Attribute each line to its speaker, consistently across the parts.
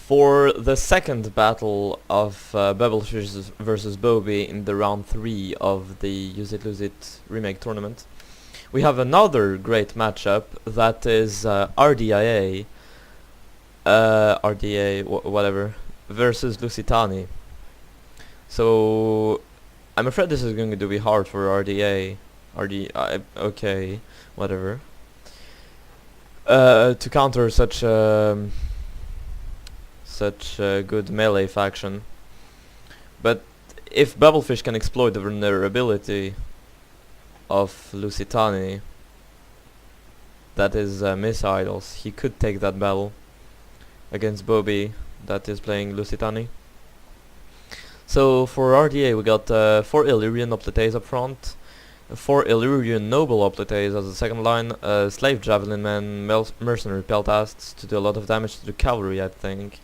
Speaker 1: For the second battle of Bubblefish versus Bobi in the round 3 of the Use It Lose It Remake tournament, we have another great matchup that is Ardiaei whatever versus Lusitani. So I'm afraid this is going to be hard for Ardiaei. Okay, whatever. To counter such a good melee faction. But if Bubblefish can exploit the vulnerability of Lusitani, that is missiles, he could take that battle against Bobi that is playing Lusitani. So for Ardiaei we got 4 Illyrian Hoplites up front, 4 Illyrian Noble Hoplites as the second line, Slave Javelin Men, Mercenary Peltasts to do a lot of damage to the cavalry, I think,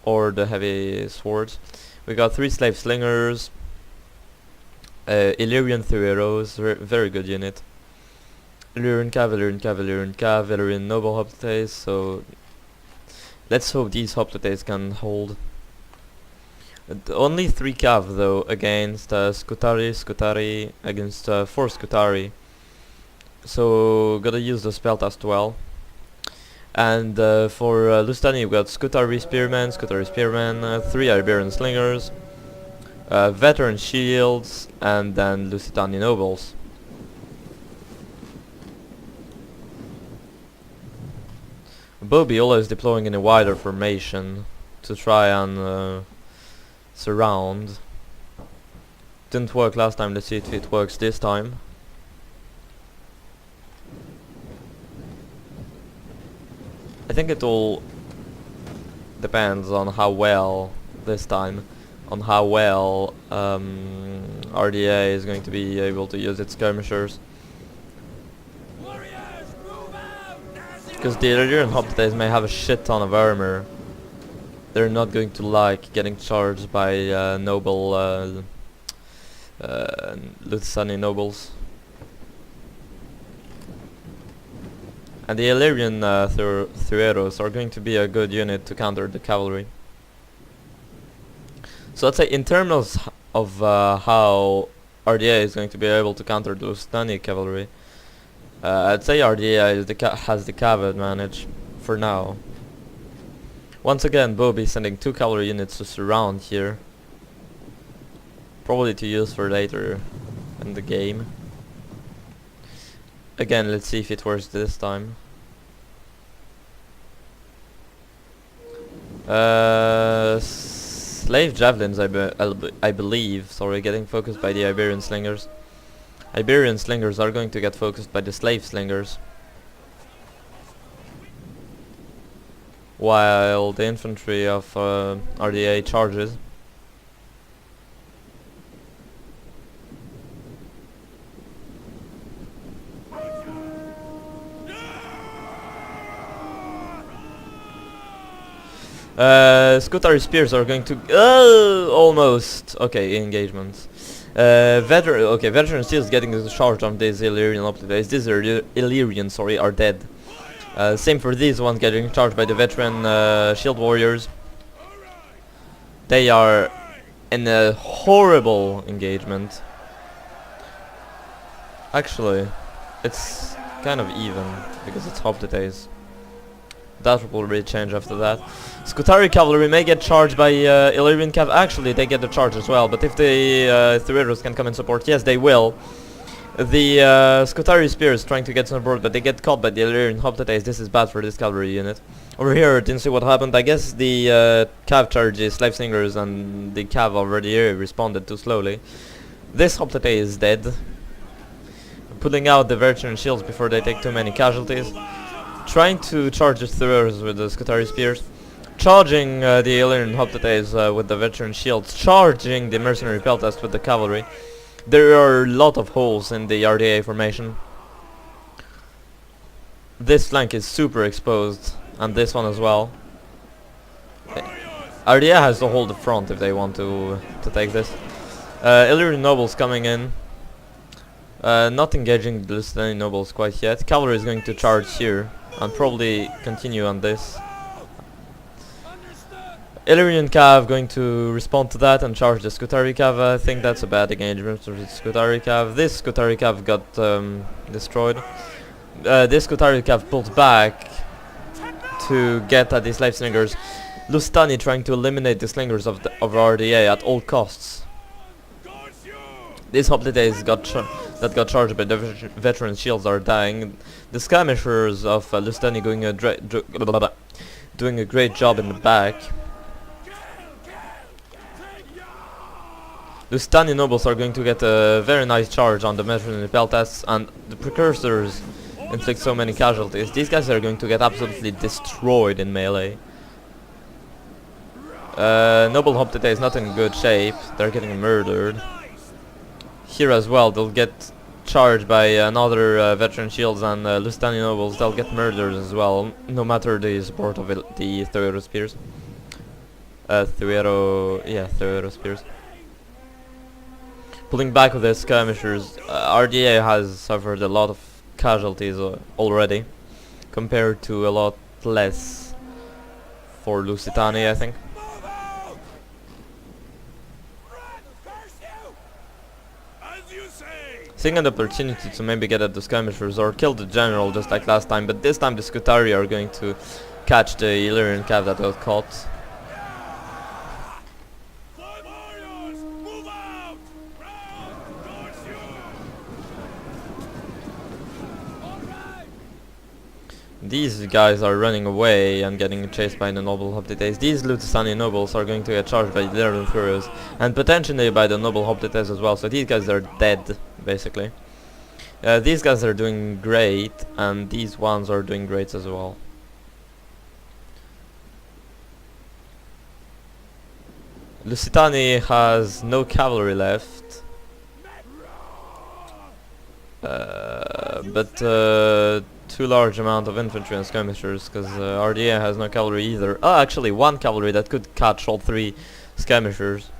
Speaker 1: or the heavy swords. We got 3 Slave Slingers, Illyrian Thueros, very good unit. Illyrian Cav, Illyrian Noble Hoplites, so let's hope these Hoplites can hold. Only 3 Cav though against Scutari, against 4 Scutari. So gotta use the Spelltast well. And for Lusitani we got Scutari Spearmen, 3 Iberian Slingers, Veteran Shields, and then Lusitani Nobles. Bobi always deploying in a wider formation to try and surround. Didn't work last time, let's see if it works this time. I think it all depends on how well, this time, on how well Ardiaei is going to be able to use its skirmishers. Because the Illyrian Hoplites may have a shit ton of armor. They're not going to like getting charged by noble Lusitani nobles. And the Illyrian Thueros are going to be a good unit to counter the cavalry. So let's say in terms of how Ardiaei is going to be able to counter the Lusitani cavalry, I'd say Ardiaei has the cav advantage for now. Once again, Bobi sending 2 cavalry units to surround here, probably to use for later in the game. Again, let's see if it works this time. Slave Javelins, I believe, sorry, getting focused by the Iberian Slingers. Iberian Slingers are going to get focused by the Slave Slingers, while the infantry of Ardiaei charges. Scutari Spears are going to... almost! Okay, engagements. Veteran Steels getting the charge on these Illyrian Hoplites. These are Illyrian, sorry, are dead. Same for these ones getting charged by the veteran shield warriors. They are in a horrible engagement. Actually, it's kind of even because it's Hoplites. That will really change after that. Scutari cavalry may get charged by Illyrian cav. Actually, they get the charge as well. But if the Thueros can come and support, yes, they will. The Scutari spears trying to get support, but they get caught by the Illyrian Hoplites. This is bad for this cavalry unit. Over here, didn't see what happened. I guess the cav charges, Slave Slingers, and the cav already responded too slowly. This Hoplite is dead. Putting out the veteran shields before they take too many casualties. Trying to charge the Thueros with the Scutari spears. Charging the Illyrian Hoplites with the veteran shields. Charging the mercenary peltast with the cavalry. There are a lot of holes in the Ardiaei formation. This flank is super exposed, and this one as well. Ardiaei has to hold the front if they want to take this. Illyrian nobles coming in. Not engaging the Lusitani nobles quite yet. Cavalry is going to charge here and probably continue on this. Illyrian Cav going to respond to that and charge the Skutari Cav. I think that's a bad engagement for the Skutari Cav. This Skutari Cav got destroyed. This Skutari Cav pulled back to get at the slave slingers. Lusitani trying to eliminate the slingers of Ardiaei at all costs. These hoplites that got charged by the veteran shields are dying. The skirmishers of Lusitani doing a great job in the back. Lusitani nobles are going to get a very nice charge on the veteran peltas, and the precursors inflict so many casualties. These guys are going to get absolutely destroyed in melee. Noble Hoplite is not in good shape. They're getting murdered. Here as well, they'll get charged by another veteran shields, and Lusitani nobles, they'll get murdered as well, no matter the support of the Thuero spears. Thuero spears. Pulling back with the skirmishers, Ardiaei has suffered a lot of casualties already, compared to a lot less for Lusitani, I think. Seeing an opportunity to maybe get at the skirmishers or kill the general just like last time, but this time the Skutari are going to catch the Illyrian Cav that got caught. These guys are running away and getting chased by the noble hoplites. These Lusitani nobles are going to get charged by the Illyrian Thueros and potentially by the noble hoplites as well, so these guys are dead, basically. These guys are doing great, and these ones are doing great as well. Lusitani has no cavalry left. But too large amount of infantry and skirmishers, because Ardiaei has no cavalry either. Oh, actually one cavalry that could catch all three skirmishers.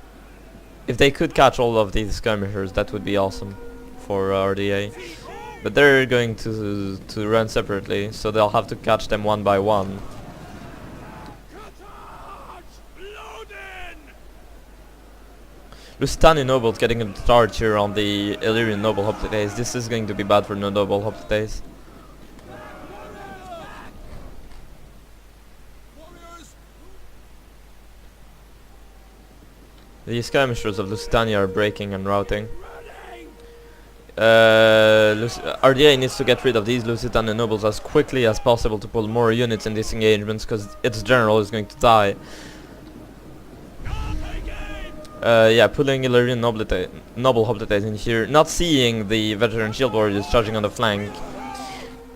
Speaker 1: If they could catch all of these skirmishers, that would be awesome for Ardiaei. But they're going to run separately, so they'll have to catch them one by one. Lusitani nobles getting a charge here on the Illyrian noble hoplites. This is going to be bad for the noble hoplites. The skirmishers of Lusitani are breaking and routing. Ardiaei needs to get rid of these Lusitani nobles as quickly as possible to pull more units in these engagements, because its general is going to die. Yeah, pulling Illyrian noble hoplites in here, not seeing the veteran shield warriors charging on the flank.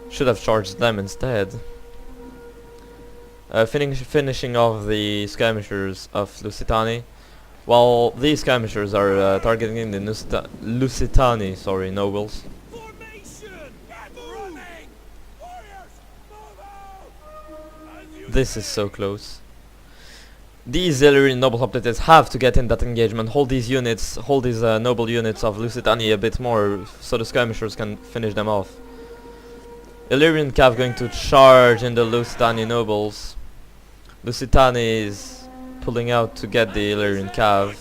Speaker 1: Should have charged them instead. Finishing off the skirmishers of Lusitani. While these skirmishers are targeting the Lusitani, nobles. This is so close. These Illyrian noble hoplites have to get in that engagement, hold these units, hold these noble units of Lusitani a bit more, so the skirmishers can finish them off. Illyrian Cav going to charge in the Lusitani nobles. Lusitani is pulling out to get the Illyrian Cav,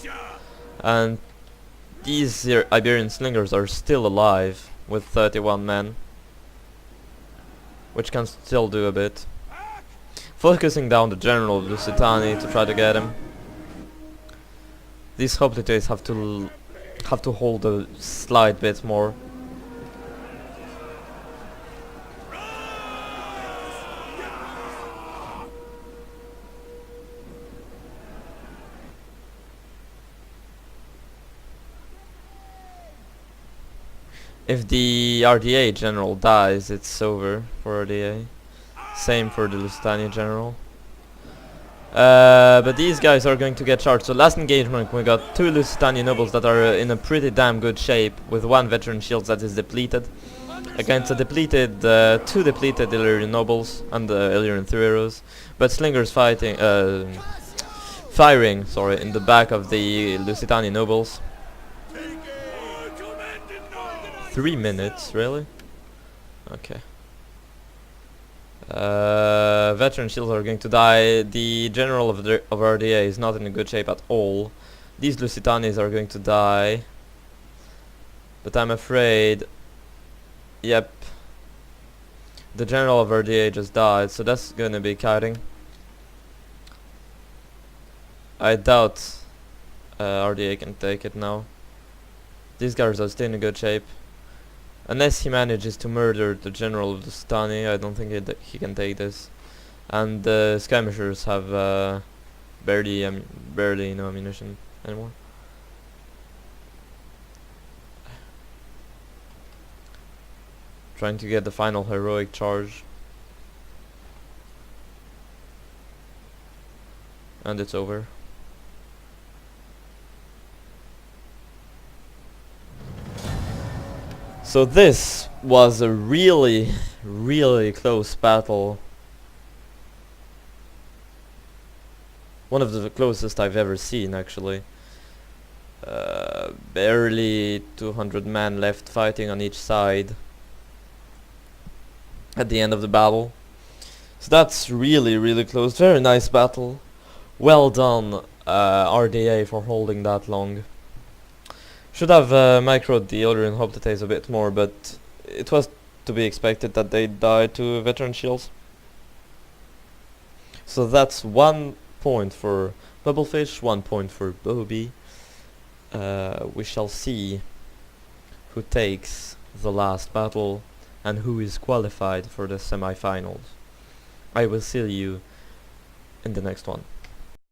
Speaker 1: and these Iberian slingers are still alive with 31 men, which can still do a bit. Focusing down the general of Lusitani to try to get him. These hoplites have to hold a slight bit more. If the Ardiaei general dies, it's over for Ardiaei. Same for the Lusitani general. But these guys are going to get charged. So last engagement we got two Lusitani nobles that are in a pretty damn good shape, with one veteran shield that is depleted, against a depleted, two depleted Illyrian nobles and the Illyrian Thueros. But slingers firing in the back of the Lusitani nobles. 3 minutes, really? Okay. Veteran shields are going to die. The general of Ardiaei is not in a good shape at all. These Lusitanis are going to die. But I'm afraid... Yep. The general of Ardiaei just died, so that's gonna be kiting. I doubt Ardiaei can take it now. These guys are still in a good shape. Unless he manages to murder the general of the Lusitani, I don't think he can take this. And the skirmishers have barely no ammunition anymore. Trying to get the final heroic charge. And it's over. So this was a really, really close battle. One of the closest I've ever seen, actually. Barely 200 men left fighting on each side at the end of the battle. So that's really, really close. Very nice battle. Well done, Ardiaei, for holding that long. Should have microed the Illyrian Hoplites a bit more, but it was to be expected that they died to veteran shields. So that's 1 point for Bubblefish, 1 point for Bobi. We shall see who takes the last battle and who is qualified for the semi-finals. I will see you in the next one.